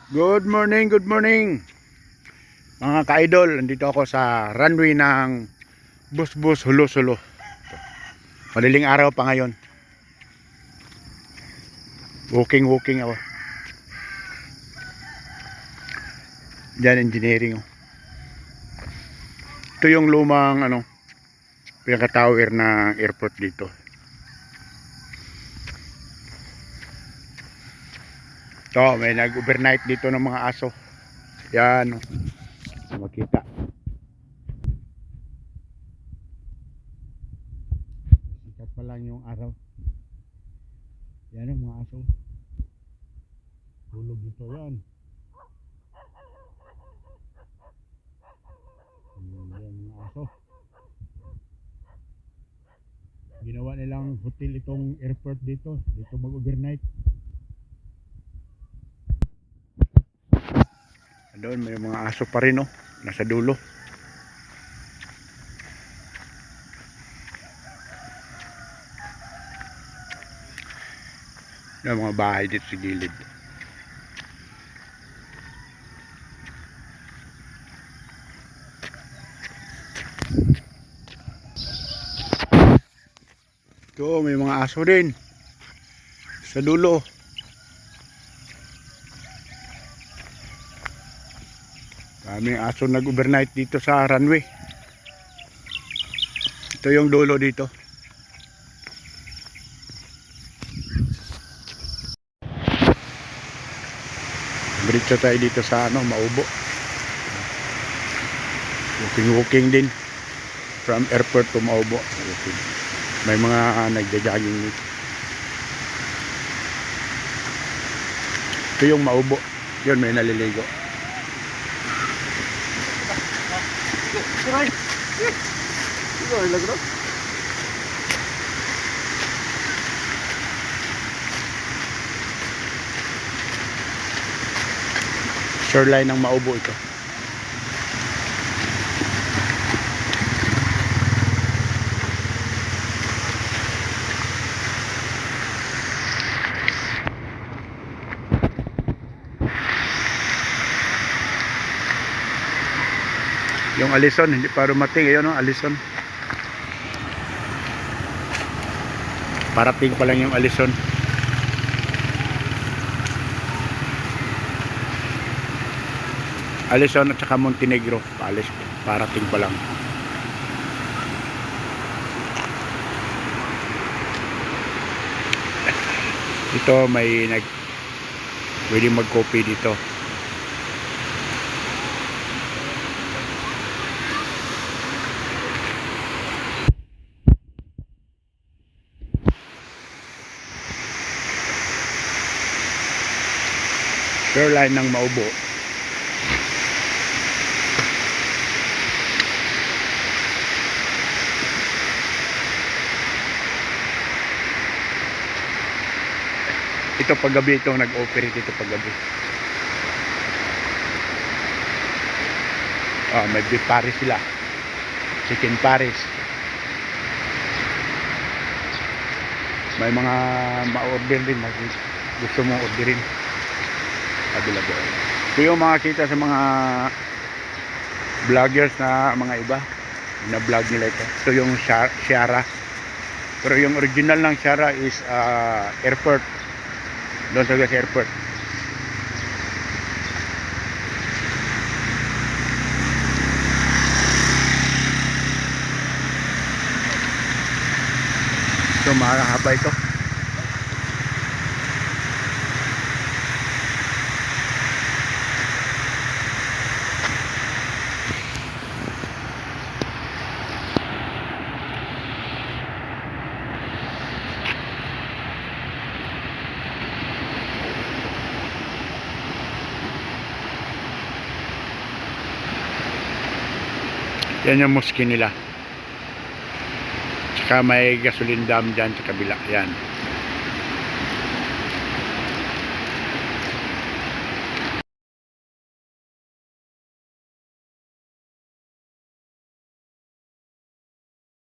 Good morning mga ka-idol. Nandito ako sa runway ng Busbus Hulo-Sulo. Madaling araw pa ngayon. Walking ako. Diyan engineering. Ito yung lumang pinaka-tower ng airport dito. Ito, may nag-overnight dito ng mga aso. Yan, makita. Sikat pa lang yung araw. Yan ang mga aso. Tulog dito yan. Yan mga aso. Ginawa nilang hotel itong airport dito. Dito mag-overnight. Doon may mga aso pa rin, nasa dulo. Yung mga bahay dito sa gilid. Ito may mga aso din sa dulo. Daming aso nag-overnight dito sa runway. Ito yung dulo dito. Diretso tayo dito sa Maubo. Walking din from airport to Maubo. May mga nagja-jogging dito. Ito yung Maubo. Yun, may naliligo. Shoreline ng Maubo ito. Yung Alison hindi pa dumating. Ayun, Alison. Parating pa lang yung Alison. Alison at saka Montenegro. Parating pa lang. Ito may pwede mag-coffee dito. Shoreline ng Maubo. Ito paggabi itong nag-operate ito paggabi. May beef paris sila. Chicken paris. May mga ma-order din. Gusto mong orderin. Available. Ito yung mga kita sa mga vloggers na mga iba. Na vlog nila ito. Ito yung Shara. Pero yung original ng Shara is airport. Doon sa airport. So mahaba ito. Yan yung mosque nila. Tsaka may gasoline dam dyan sa kabila. Yan.